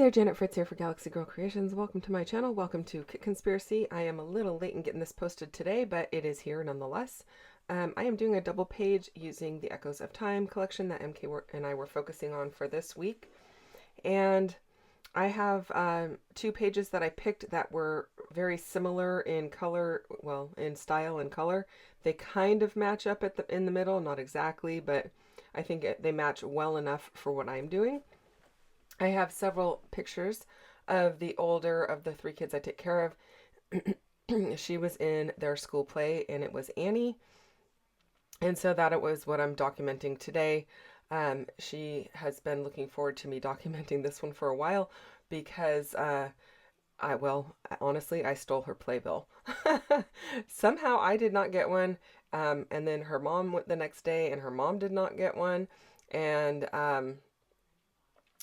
there, Janet Fritz here for Galaxy Girl Creations. Welcome to my channel. Welcome to Kit Conspiracy. I am a little late in getting this posted today, but it is here nonetheless. I am doing a double page using the Echoes of Time collection that MK and I were focusing on for this week. And I have two pages that I picked that were very similar in color, well, in style and color. They kind of match up in the middle, not exactly, but I think they match well enough for what I'm doing. I have several pictures of the older of the three kids I take care of. She was in their school play and it was Annie. And so that it was what I'm documenting today. She has been looking forward to me documenting this one for a while because honestly, I stole her playbill. Somehow I did not get one. And then her mom went the next day and her mom did not get one. And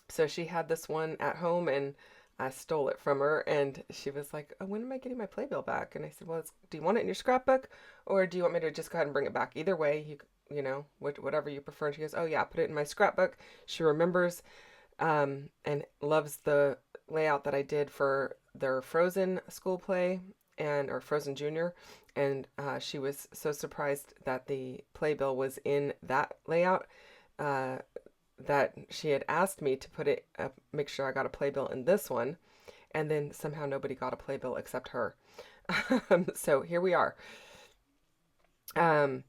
so she had this one at home and I stole it from her and she was like, oh, when am I getting my playbill back? And I said, well, do you want it in your scrapbook or do you want me to just go ahead and bring it back? Either way, whatever you prefer. And she goes, oh yeah, put it in my scrapbook. She remembers and loves the layout that I did for their Frozen school play or Frozen Junior. And she was so surprised that the playbill was in that layout. That she had asked me to put it make sure I got a playbill in this one, and then somehow nobody got a playbill except her. So here we are. As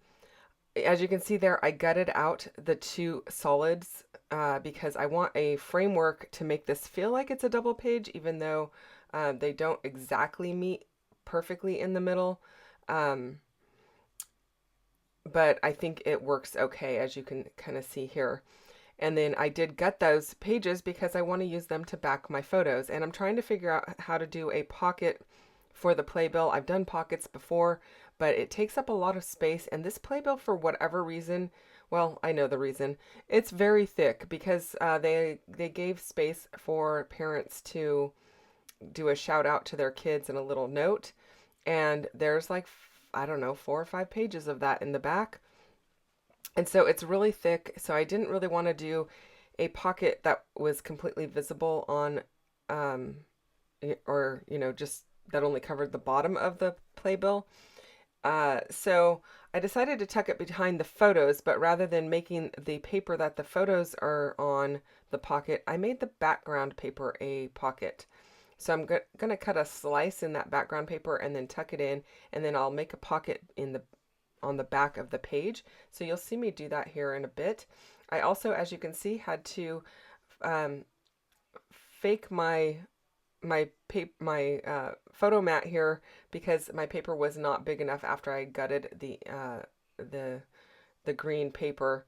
you can see there, I gutted out the two solids because I want a framework to make this feel like it's a double page, even though they don't exactly meet perfectly in the middle. But I think it works okay, as you can kind of see here. And then I did gut those pages because I want to use them to back my photos. And I'm trying to figure out how to do a pocket for the playbill. I've done pockets before, but it takes up a lot of space. And this playbill, for whatever reason, well, I know the reason, it's very thick because they gave space for parents to do a shout out to their kids and a little note. And there's like, I don't know, 4 or 5 pages of that in the back. And so it's really thick, so I didn't really want to do a pocket that was completely visible on, just that only covered the bottom of the playbill. So I decided to tuck it behind the photos, but rather than making the paper that the photos are on the pocket, I made the background paper a pocket. So I'm going to cut a slice in that background paper and then tuck it in, and then I'll make a pocket on the back of the page. So you'll see me do that here in a bit. I also, as you can see, had to fake my photo mat here because my paper was not big enough after I gutted the green paper.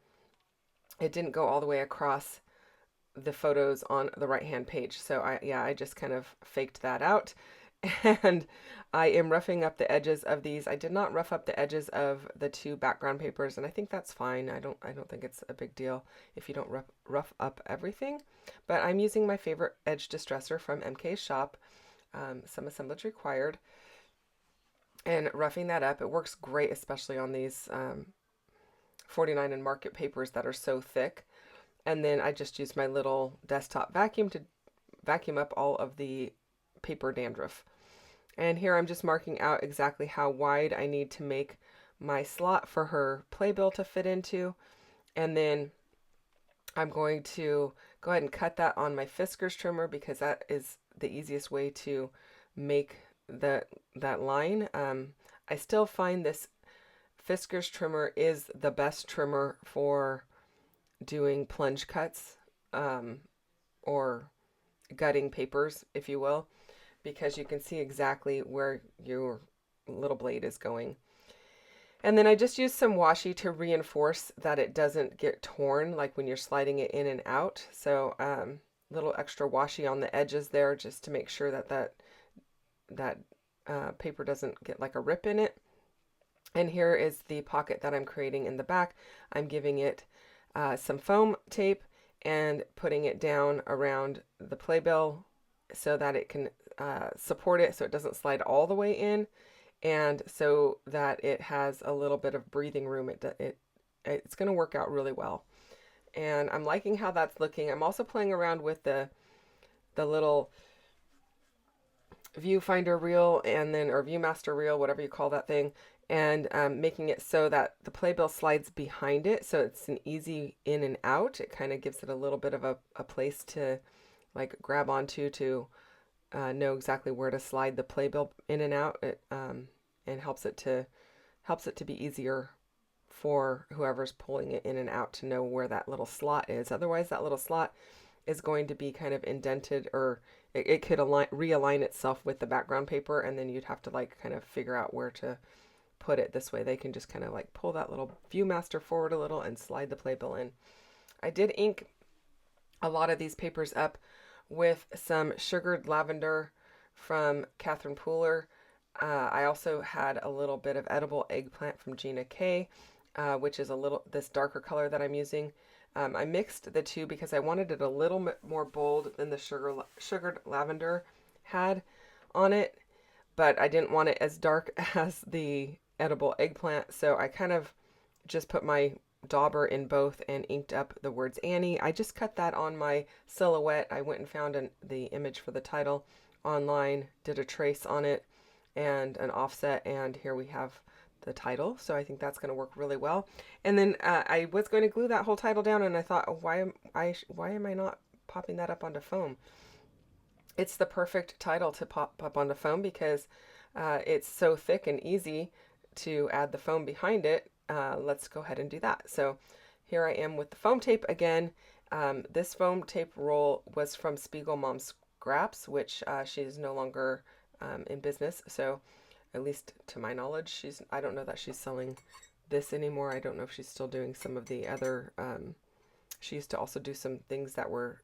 It didn't go all the way across the photos on the right hand page. So I just kind of faked that out. And I am roughing up the edges of these. I did not rough up the edges of the two background papers, and I think that's fine. I don't think it's a big deal if you don't rough up everything. But I'm using my favorite edge distressor from MK's shop, some assemblage required, and roughing that up. It works great, especially on these 49 and market papers that are so thick. And then I just used my little desktop vacuum to vacuum up all of the paper dandruff. And here I'm just marking out exactly how wide I need to make my slot for her playbill to fit into. And then I'm going to go ahead and cut that on my Fiskars trimmer because that is the easiest way to make that line. I still find this Fiskars trimmer is the best trimmer for doing plunge cuts or gutting papers, if you will, because you can see exactly where your little blade is going. And then I just used some washi to reinforce that it doesn't get torn like when you're sliding it in and out. So little extra washi on the edges there just to make sure that paper doesn't get like a rip in it. And here is the pocket that I'm creating in the back. I'm giving it some foam tape and putting it down around the playbill so that it can support it so it doesn't slide all the way in, and so that it has a little bit of breathing room. It's going to work out really well. And I'm liking how that's looking. I'm also playing around with the the little viewfinder reel and then, or viewmaster reel, whatever you call that thing, and making it so that the playbill slides behind it, so it's an easy in and out. It kind of gives it a little bit of a place to like grab onto to know exactly where to slide the playbill in and out. It and helps it to be easier for whoever's pulling it in and out to know where that little slot is. Otherwise, that little slot is going to be kind of indented, or it could realign itself with the background paper, and then you'd have to like kind of figure out where to put it. This way they can just kind of like pull that little viewmaster forward a little and slide the playbill in. I did ink a lot of these papers up with some sugared lavender from Catherine Pooler. I also had a little bit of edible eggplant from Gina K, which is a little this darker color that I'm using. I mixed the two because I wanted it a little bit more bold than the sugared lavender had on it, but I didn't want it as dark as the edible eggplant, so I kind of just put my dauber in both and inked up the words Annie. I just cut that on my silhouette. I went and found the image for the title online, did a trace on it and an offset, and here we have the title. So I think that's going to work really well. And then I was going to glue that whole title down, and I thought, oh, why am I not popping that up onto foam? It's the perfect title to pop up onto foam because it's so thick and easy to add the foam behind it. Let's go ahead and do that. So here I am with the foam tape again. This foam tape roll was from Spiegel Mom Scraps, which she's no longer in business. So at least to my knowledge, I don't know that she's selling this anymore. I don't know if she's still doing some of the other, she used to also do some things that were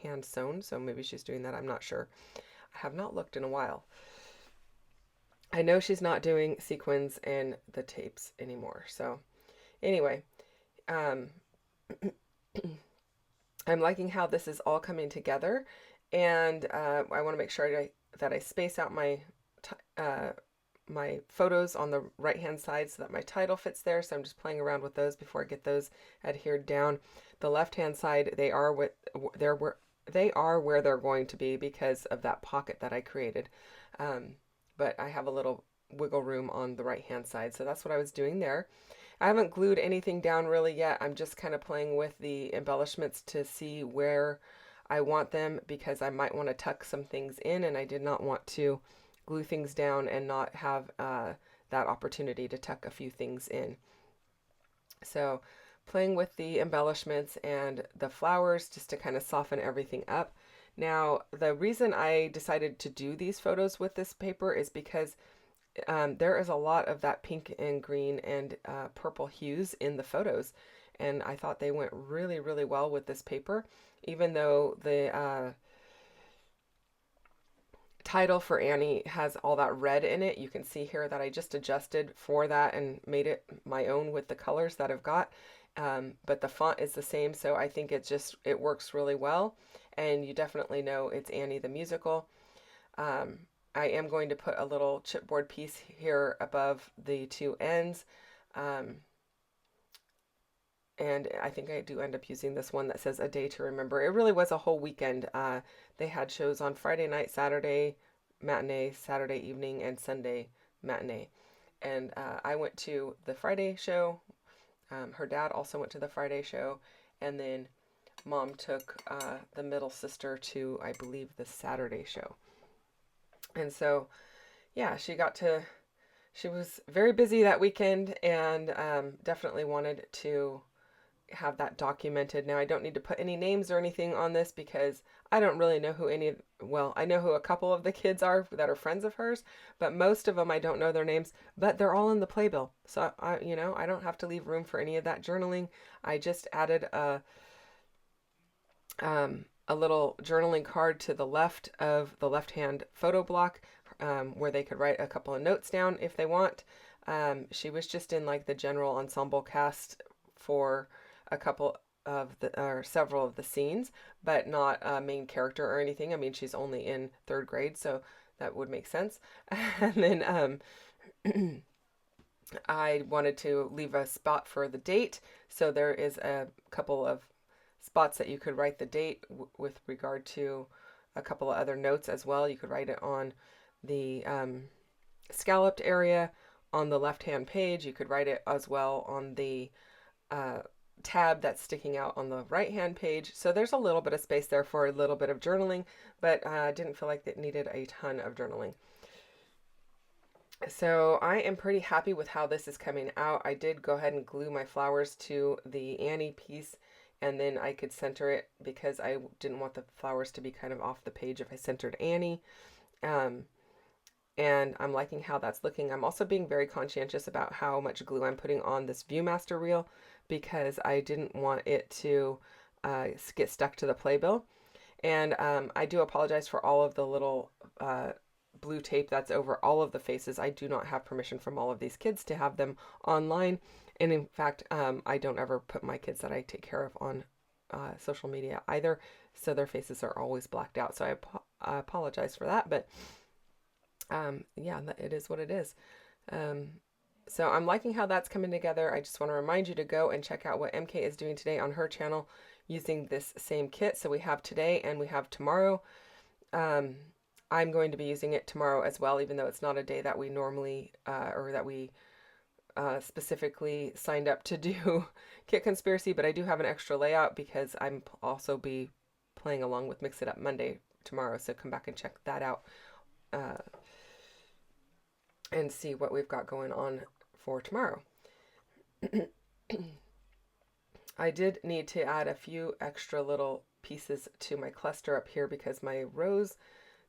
hand sewn. So maybe she's doing that. I'm not sure. I have not looked in a while. I know she's not doing sequins and the tapes anymore. So anyway, I'm liking how this is all coming together, and I want to make sure that I space out my my photos on the right hand side so that my title fits there. So I'm just playing around with those before I get those adhered down. The left hand side, they are where they're going to be because of that pocket that I created. But I have a little wiggle room on the right hand side. So that's what I was doing there. I haven't glued anything down really yet. I'm just kind of playing with the embellishments to see where I want them, because I might want to tuck some things in, and I did not want to glue things down and not have that opportunity to tuck a few things in. So playing with the embellishments and the flowers just to kind of soften everything up. Now, the reason I decided to do these photos with this paper is because there is a lot of that pink and green and purple hues in the photos, and I thought they went really, really well with this paper, even though the title for Annie has all that red in it. You can see here that I just adjusted for that and made it my own with the colors that I've got. But the font is the same, so I think it works really well, and you definitely know it's Annie the musical. I am going to put a little chipboard piece here above the two ends. And I think I do end up using this one that says A Day to Remember. It really was a whole weekend. They had shows on Friday night, Saturday matinee, Saturday evening, and Sunday matinee. And I went to the Friday show. Her dad also went to the Friday show. And then Mom took the middle sister to, I believe, the Saturday show. And so, yeah, she was very busy that weekend, and definitely wanted to have that documented. Now, I don't need to put any names or anything on this because I don't really know who I know who a couple of the kids are that are friends of hers, but most of them I don't know their names, but they're all in the playbill. So I don't have to leave room for any of that journaling. I just added a little journaling card to the left of the left-hand photo block, where they could write a couple of notes down if they want. She was just in like the general ensemble cast for a couple of or several of the scenes, but not a main character or anything. I mean, she's only in third grade, so that would make sense. And then I wanted to leave a spot for the date, so there is a couple of spots that you could write the date with regard to a couple of other notes as well. You could write it on the scalloped area on the left-hand page. You could write it as well on the uh, tab that's sticking out on the right-hand page. So there's a little bit of space there for a little bit of journaling, but didn't feel like it needed a ton of journaling. So I am pretty happy with how this is coming out. I did go ahead and glue my flowers to the Annie piece, and then I could center it because I didn't want the flowers to be kind of off the page if I centered Annie. Um, and I'm liking how that's looking. I'm also being very conscientious about how much glue I'm putting on this Viewmaster reel because I didn't want it to get stuck to the playbill. And I do apologize for all of the little blue tape that's over all of the faces. I do not have permission from all of these kids to have them online. And in fact, I don't ever put my kids that I take care of on social media either. So their faces are always blacked out. So I apologize for that. But yeah, it is what it is. So I'm liking how that's coming together. I just want to remind you to go and check out what MK is doing today on her channel using this same kit. So we have today and we have tomorrow. I'm going to be using it tomorrow as well, even though it's not a day that we normally or that we specifically signed up to do Kit Conspiracy, but I do have an extra layout because I'm also be playing along with Mix It Up Monday tomorrow. So come back and check that out and see what we've got going on for tomorrow. I did need to add a few extra little pieces to my cluster up here because my rose,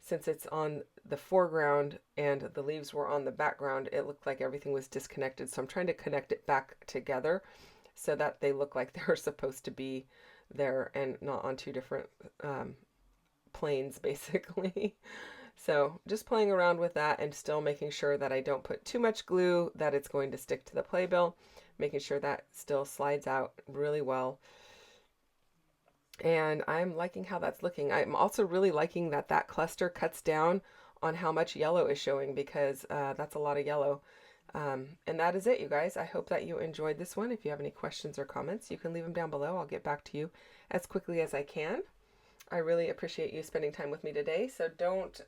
since it's on the foreground and the leaves were on the background, it looked like everything was disconnected. So I'm trying to connect it back together so that they look like they're supposed to be there and not on two different planes, basically. So just playing around with that and still making sure that I don't put too much glue, that it's going to stick to the playbill, making sure that still slides out really well. And I'm liking how that's looking. I'm also really liking that that cluster cuts down on how much yellow is showing because that's a lot of yellow. And that is it, you guys. I hope that you enjoyed this one. If you have any questions or comments, you can leave them down below. I'll get back to you as quickly as I can. I really appreciate you spending time with me today. So don't,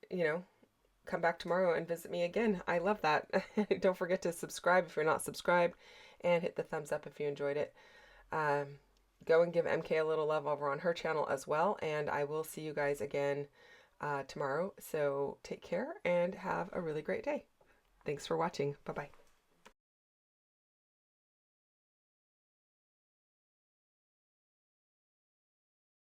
you know, come back tomorrow and visit me again. I love that. Don't forget to subscribe if you're not subscribed and hit the thumbs up if you enjoyed it. Go and give MK a little love over on her channel as well. And I will see you guys again tomorrow. So take care and have a really great day. Thanks for watching. Bye-bye.